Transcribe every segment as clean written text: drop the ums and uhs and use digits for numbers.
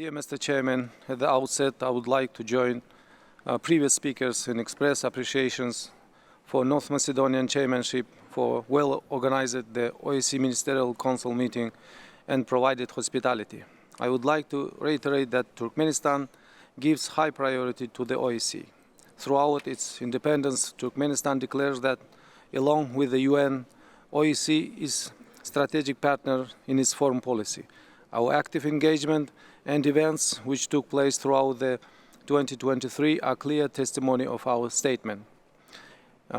Dear Mr. Chairman, at the outset I would like to join previous speakers and express appreciations for North Macedonian chairmanship for well organized the OSCE Ministerial Council meeting and provided hospitality. I would like to reiterate that Turkmenistan gives high priority to the OSCE. Throughout its independence, Turkmenistan declares that, along with the UN, OSCE is a strategic partner in its foreign policy. Our active engagement and events which took place throughout the 2023 are clear testimony of our statement.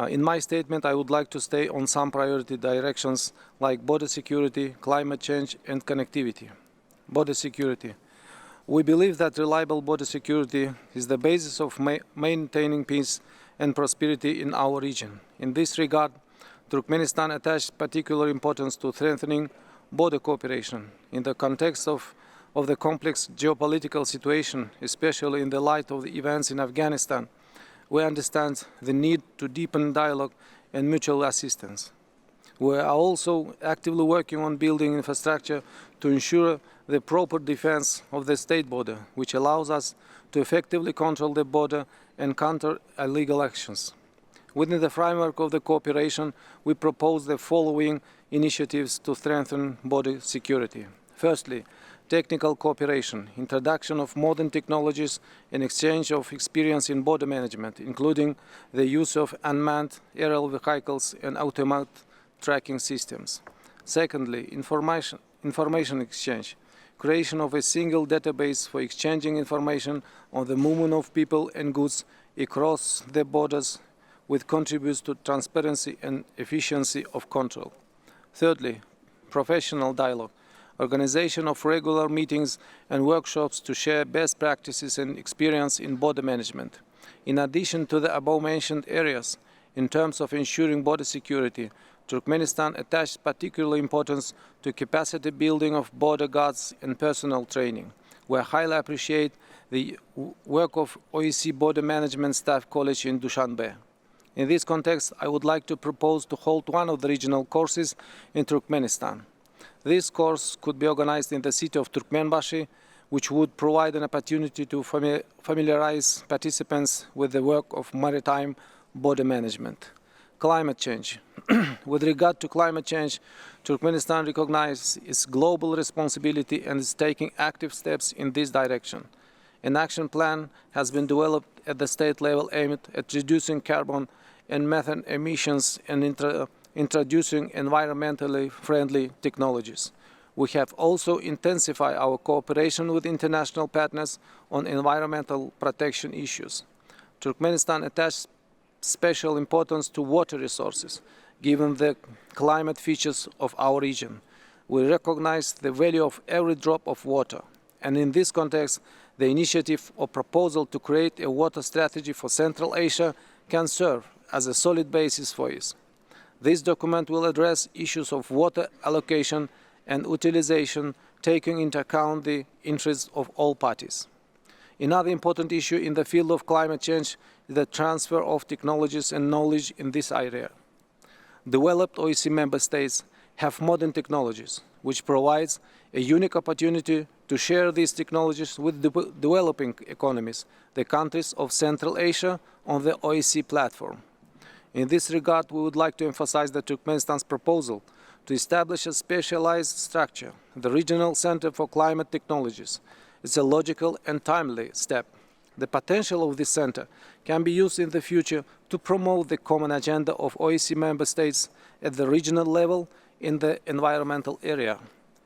In my statement, I would like to stay on some priority directions like border security, climate change and connectivity. Border security. We believe that reliable border security is the basis of maintaining peace and prosperity in our region. In this regard, Turkmenistan attached particular importance to strengthening border cooperation in the context of the complex geopolitical situation, especially in the light of the events in Afghanistan. We understand the need to deepen dialogue and mutual assistance. We are also actively working on building infrastructure to ensure the proper defense of the state border, which allows us to effectively control the border and counter illegal actions. Within the framework of the cooperation, we propose the following initiatives to strengthen border security. Firstly, technical cooperation, introduction of modern technologies and exchange of experience in border management, including the use of unmanned aerial vehicles and automated tracking systems. Secondly, information exchange, creation of a single database for exchanging information on the movement of people and goods across the borders, which contributes to transparency and efficiency of control. Thirdly, professional dialogue, organization of regular meetings and workshops to share best practices and experience in border management. In addition to the above-mentioned areas, in terms of ensuring border security, Turkmenistan attached particular importance to capacity building of border guards and personnel training. We highly appreciate the work of OSCE Border Management Staff College in Dushanbe. In this context, I would like to propose to hold one of the regional courses in Turkmenistan. This course could be organized in the city of Turkmenbashi, which would provide an opportunity to familiarize participants with the work of maritime border management. Climate change. With regard to climate change, Turkmenistan recognizes its global responsibility and is taking active steps in this direction. An action plan has been developed at the state level aimed at reducing carbon and methane emissions and introducing environmentally friendly technologies. We have also intensified our cooperation with international partners on environmental protection issues. Turkmenistan attaches special importance to water resources, given the climate features of our region. We recognize the value of every drop of water, and in this context, the initiative or proposal to create a water strategy for Central Asia can serve as a solid basis for this. This document will address issues of water allocation and utilization, taking into account the interests of all parties. Another important issue in the field of climate change is the transfer of technologies and knowledge in this area. Developed OSCE member states have modern technologies, which provides a unique opportunity to share these technologies with developing economies, the countries of Central Asia, on the OSCE platform. In this regard, we would like to emphasize the Turkmenistan's proposal to establish a specialized structure, the Regional Center for Climate Technologies. It's a logical and timely step. The potential of this center can be used in the future to promote the common agenda of OSCE member states at the regional level in the environmental area.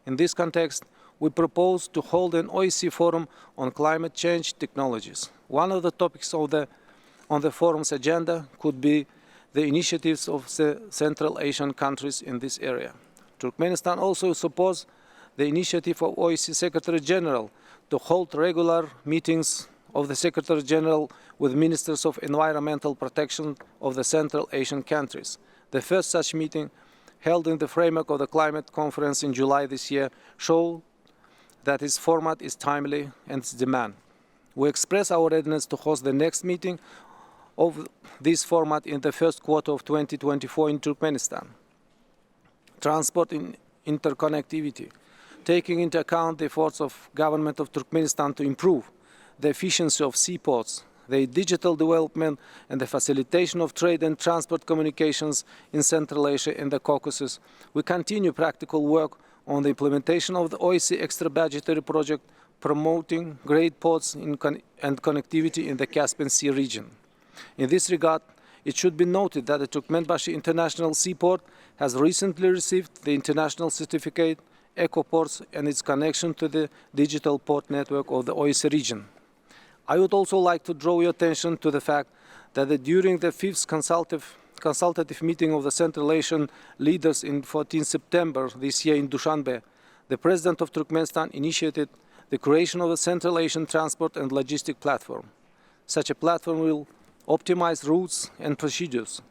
In this context, we propose to hold an OSCE forum on climate change technologies. One of the topics on the forum's agenda could be the initiatives of the Central Asian countries in this area. Turkmenistan also supports the initiative of OSCE Secretary General to hold regular meetings of the Secretary General with Ministers of Environmental Protection of the Central Asian countries. The first such meeting, held in the framework of the Climate Conference in July this year, showed that its format is timely and its demand. We express our readiness to host the next meeting of this format in the first quarter of 2024 in Turkmenistan. Transport and interconnectivity. taking into account the efforts of government of Turkmenistan to improve the efficiency of seaports, the digital development and the facilitation of trade and transport communications in Central Asia and the Caucasus, we continue practical work on the implementation of the OSCE extra-budgetary project promoting great ports and connectivity in the Caspian Sea region. In this regard, it should be noted that the Turkmenbashi International Seaport has recently received the international certificate Ecoports and its connection to the digital port network of the OSCE region. I would also like to draw your attention to the fact that during the 5th consultative meeting of the Central Asian leaders in 14 September this year in Dushanbe, the President of Turkmenistan initiated the creation of a Central Asian transport and logistic platform. Such a platform will optimize routes and procedures,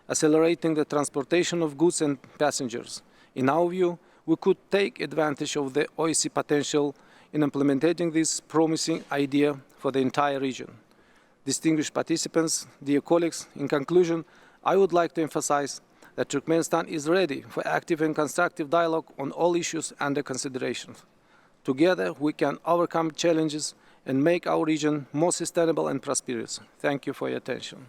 accelerating the transportation of goods and passengers. In our view, we could take advantage of the OSCE potential in implementing this promising idea for the entire region. Distinguished participants, dear colleagues, in conclusion, I would like to emphasize that Turkmenistan is ready for active and constructive dialogue on all issues under consideration. Together, we can overcome challenges and make our region more sustainable and prosperous. Thank you for your attention.